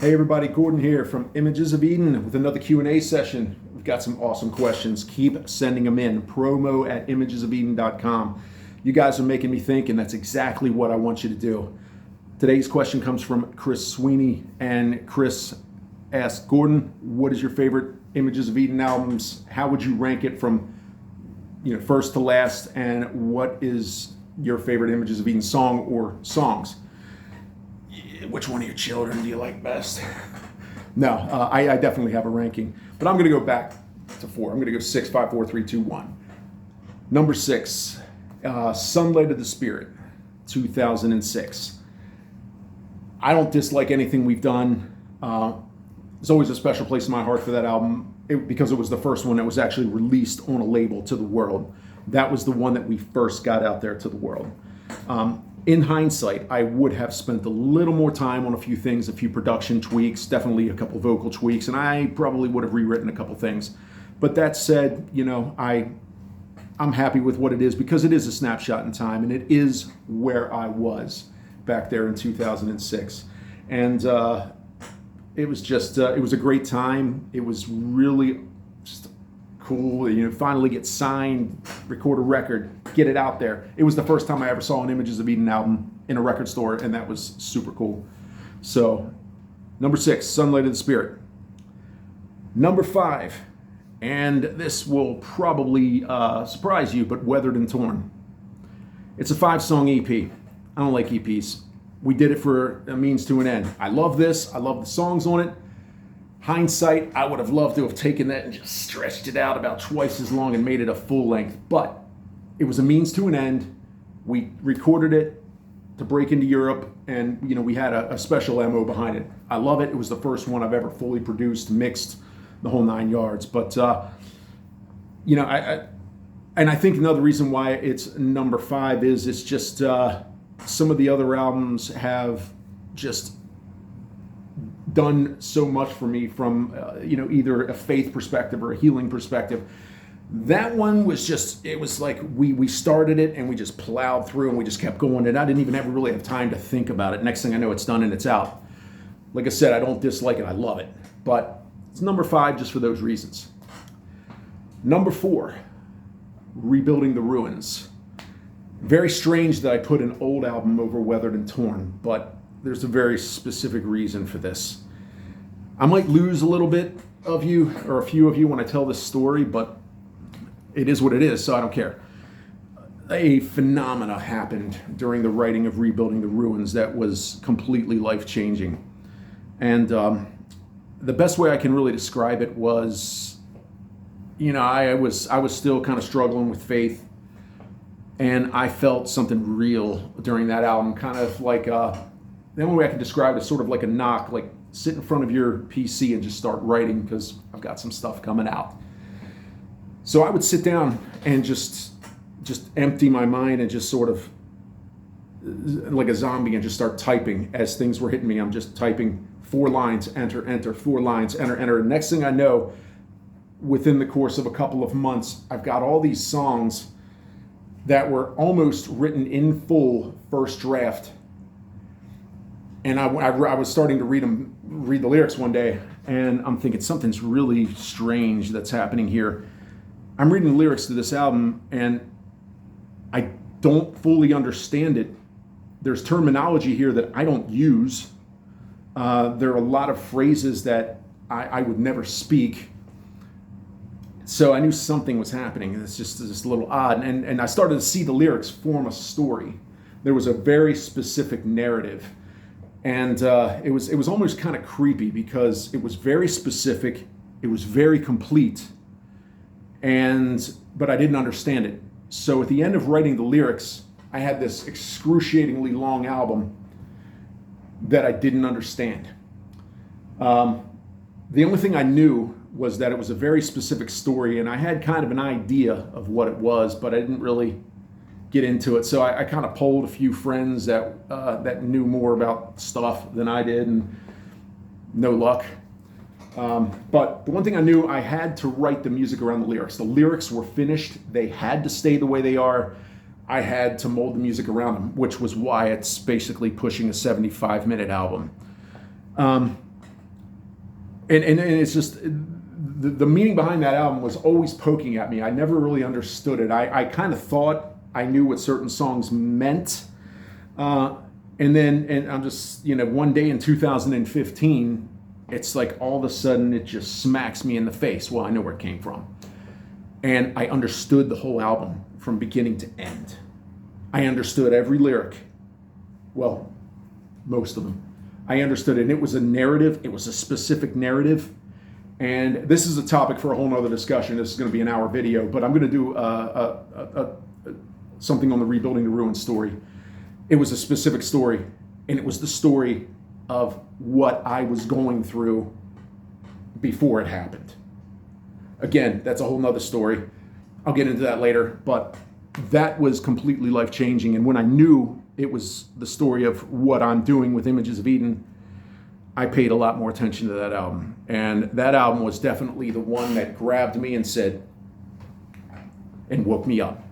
Hey everybody, Gordon here from Images of Eden with another Q&A session. We've got some awesome questions. Keep sending them in. promo@imagesofeden.com. You guys are making me think, and that's exactly what I want you to do. Today's question comes from Chris Sweeney, and Chris asked, Gordon, what is your favorite Images of Eden albums? How would you rank it from first to last, and what is your favorite Images of Eden song or songs? Which one of your children do you like best? No, I definitely have a ranking, but I'm going to go back to 4. I'm going to go 6, 5, 4, 3, 2, 1. Number 6, Sunlight of the Spirit, 2006. I don't dislike anything we've done. There's always a special place in my heart for that album because it was the first one that was actually released on a label to the world. That was the one that we first got out there to the world. In hindsight, I would have spent a little more time on a few things, a few production tweaks, definitely a couple vocal tweaks, and I probably would have rewritten a couple things. But that said, I'm happy with what it is because it is a snapshot in time, and it is where I was back there in 2006. And it was just, it was a great time. It was really just cool, finally get signed, record a record, get it out there. It was the first time I ever saw an Images of Eden album in a record store, and that was super cool. So, number 6, Sunlight of the Spirit. Number 5, and this will probably surprise you, but Weathered and Torn. It's a 5-song EP. I don't like EPs. We did it for a means to an end. I love this. I love the songs on it. Hindsight, I would have loved to have taken that and just stretched it out about twice as long and made it a full length, but it was a means to an end. We recorded it to break into Europe, and we had a special MO behind it. I love it. It was the first one I've ever fully produced, mixed, the whole 9 yards. But I think another reason why it's number 5 is it's just some of the other albums have just done so much for me from either a faith perspective or a healing perspective. That one was just, it was like we started it and we just plowed through and we just kept going, and I didn't even ever really have time to think about it. Next thing I know, it's done and it's out. Like I said, I don't dislike it, I love it, but it's number 5 just for those reasons. Number 4, Rebuilding the Ruins. Very strange that I put an old album over Weathered and Torn, but there's a very specific reason for this. I might lose a little bit of you, or a few of you, when I tell this story, but it is what it is, so I don't care. A phenomena happened during the writing of Rebuilding the Ruins that was completely life-changing. And the best way I can really describe it was, I was still kind of struggling with faith, and I felt something real during that album, kind of like the only way I can describe it is sort of like a knock, like sit in front of your PC and just start writing because I've got some stuff coming out. So I would sit down and just empty my mind and just sort of like a zombie and just start typing as things were hitting me. I'm just typing 4 lines, enter, enter, 4 lines, enter, enter. Next thing I know, within the course of a couple of months, I've got all these songs that were almost written in full first draft. And I was starting to read the lyrics one day, and I'm thinking something's really strange that's happening here. I'm reading the lyrics to this album, and I don't fully understand it. There's terminology here that I don't use. There are a lot of phrases that I would never speak. So I knew something was happening. It's just a little odd. And I started to see the lyrics form a story. There was a very specific narrative. And it was almost kind of creepy because it was very specific, it was very complete, but I didn't understand it. So at the end of writing the lyrics, I had this excruciatingly long album that I didn't understand. The only thing I knew was that it was a very specific story, and I had kind of an idea of what it was, but I didn't really get into it. So I kind of polled a few friends that knew more about stuff than I did, and no luck. But the one thing I knew, I had to write the music around the lyrics. The lyrics were finished. They had to stay the way they are. I had to mold the music around them, which was why it's basically pushing a 75-minute album. And it's just the meaning behind that album was always poking at me. I never really understood it. I kind of thought I knew what certain songs meant. And I'm just, one day in 2015, it's like all of a sudden it just smacks me in the face. Well, I know where it came from. And I understood the whole album from beginning to end. I understood every lyric. Well, most of them. I understood it. And it was a narrative. It was a specific narrative. And this is a topic for a whole nother discussion. This is going to be an hour video, but I'm going to do something on the Rebuilding the Ruins story. It was a specific story, and it was the story of what I was going through before it happened. Again, that's a whole nother story. I'll get into that later, but that was completely life-changing. And when I knew it was the story of what I'm doing with Images of Eden, I paid a lot more attention to that album. And that album was definitely the one that grabbed me and said, and woke me up.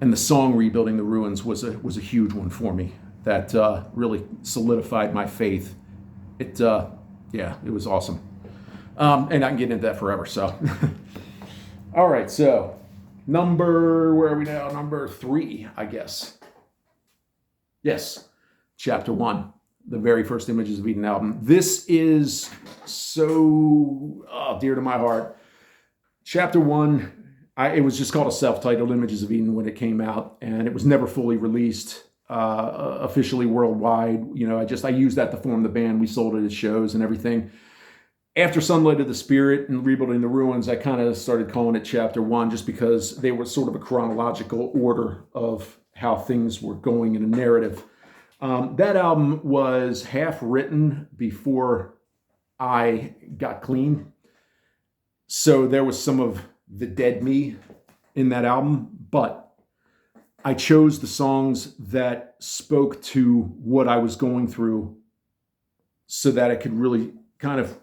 And the song Rebuilding the Ruins was a huge one for me that really solidified my faith. It was awesome. And I can get into that forever, so. All right, so where are we now? Number 3, I guess. Yes, chapter 1, the very first Images of Eden album. This is so dear to my heart. Chapter 1, it was just called a self-titled Images of Eden when it came out, and it was never fully released officially worldwide. I used that to form the band. We sold it at shows and everything. After Sunlight of the Spirit and Rebuilding the Ruins, I kind of started calling it Chapter 1 just because they were sort of a chronological order of how things were going in a narrative. That album was half written before I got clean. So there was some of the dead me in that album, but I chose the songs that spoke to what I was going through so that it could really kind of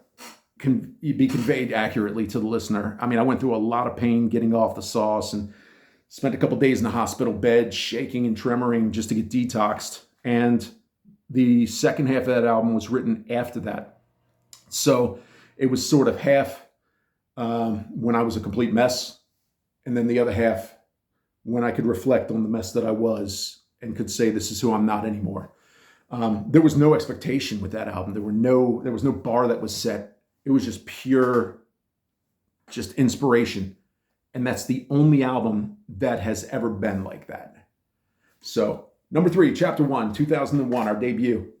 be conveyed accurately to the listener. I mean, I went through a lot of pain getting off the sauce and spent a couple days in the hospital bed shaking and tremoring just to get detoxed. And the second half of that album was written after that. So it was sort of half when I was a complete mess, and then the other half when I could reflect on the mess that I was and could say, this is who I'm not anymore. There was no expectation with that album. There was no bar that was set. It was just pure, just inspiration. And that's the only album that has ever been like that. So, number 3, chapter 1, 2001, our debut.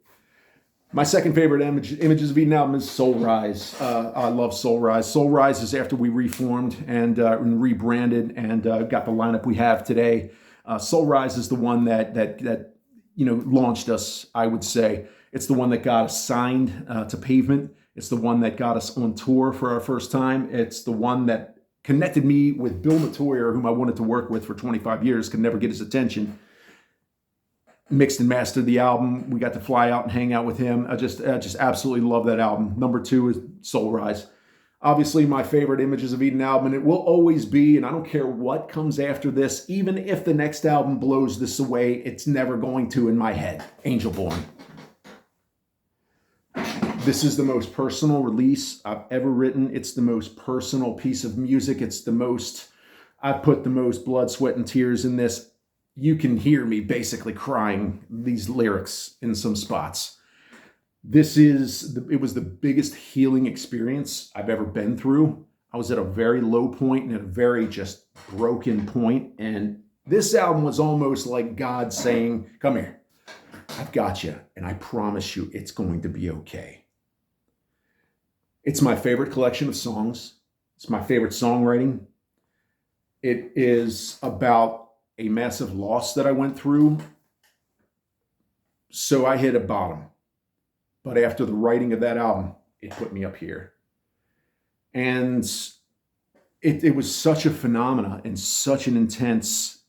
My second favorite Images of Eden album is Soulrise. I love Soulrise. Soulrise is after we reformed and rebranded and got the lineup we have today. Soulrise is the one that launched us, I would say. It's the one that got us signed to Pavement. It's the one that got us on tour for our first time. It's the one that connected me with Bill Matoyer, whom I wanted to work with for 25 years, could never get his attention. Mixed and mastered the album. We got to fly out and hang out with him. I just absolutely love that album. Number 2 is Soulrise. Obviously, my favorite Images of Eden album, and it will always be, and I don't care what comes after this, even if the next album blows this away, it's never going to in my head. Angel Born. This is the most personal release I've ever written. It's the most personal piece of music. I've put the most blood, sweat, and tears in this. You can hear me basically crying these lyrics in some spots. It was the biggest healing experience I've ever been through. I was at a very low point and at a very just broken point. And this album was almost like God saying, come here, I've got you. And I promise you it's going to be okay. It's my favorite collection of songs. It's my favorite songwriting. It is about a massive loss that I went through. So I hit a bottom. But after the writing of that album, it put me up here. And it was such a phenomena and such an intense,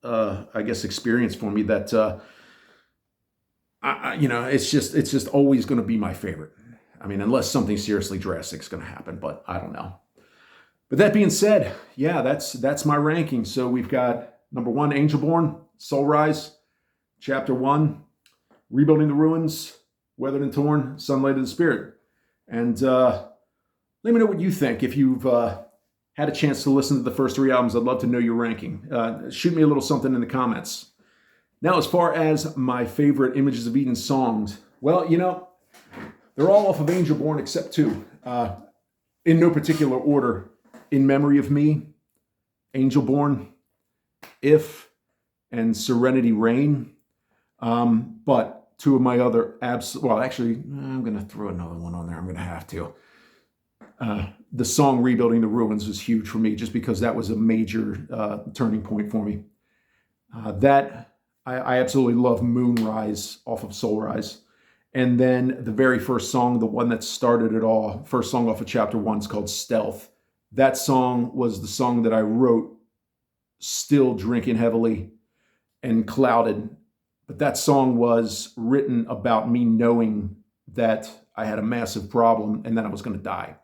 experience for me that, it's just always going to be my favorite. I mean, unless something seriously drastic is going to happen, but I don't know. But that being said, yeah, that's my ranking. So we've got number 1, Angel Born, Soulrise, chapter 1, Rebuilding the Ruins, Weathered and Torn, Sunlight of the Spirit. And let me know what you think. If you've had a chance to listen to the first 3 albums, I'd love to know your ranking. Shoot me a little something in the comments. Now, as far as my favorite Images of Eden songs, well, they're all off of Angel Born except 2. In no particular order. In Memory of Me, Angel Born, If, and Serenity Rain. But 2 of my other actually, I'm going to throw another one on there. I'm going to have to. The song Rebuilding the Ruins was huge for me just because that was a major turning point for me. I absolutely love Moonrise off of Soulrise. And then the very first song, the one that started it all, first song off of chapter 1 is called Stealth. That song was the song that I wrote still drinking heavily and clouded. But that song was written about me knowing that I had a massive problem and that I was going to die.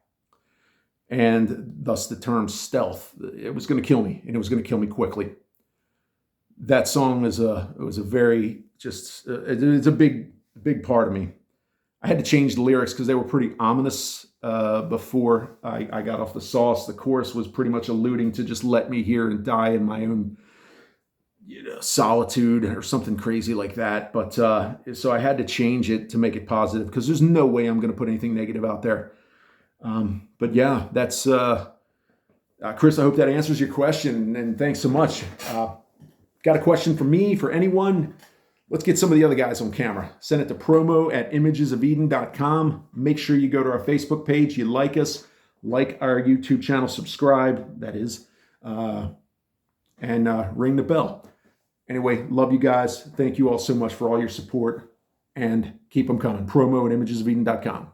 And thus the term stealth. It was going to kill me, and it was going to kill me quickly. That song was a very just it's a big part of me. I had to change the lyrics because they were pretty ominous before I got off the sauce. The chorus was pretty much alluding to just let me here and die in my own solitude or something crazy like that. But so I had to change it to make it positive because there's no way I'm going to put anything negative out there. But yeah, that's Chris. I hope that answers your question, and thanks so much. Got a question for me, for anyone? Let's get some of the other guys on camera. Send it to promo@imagesofeden.com. Make sure you go to our Facebook page. You like us, like our YouTube channel, subscribe, that is, and ring the bell. Anyway, love you guys. Thank you all so much for all your support, and keep them coming. Promo@imagesofeden.com.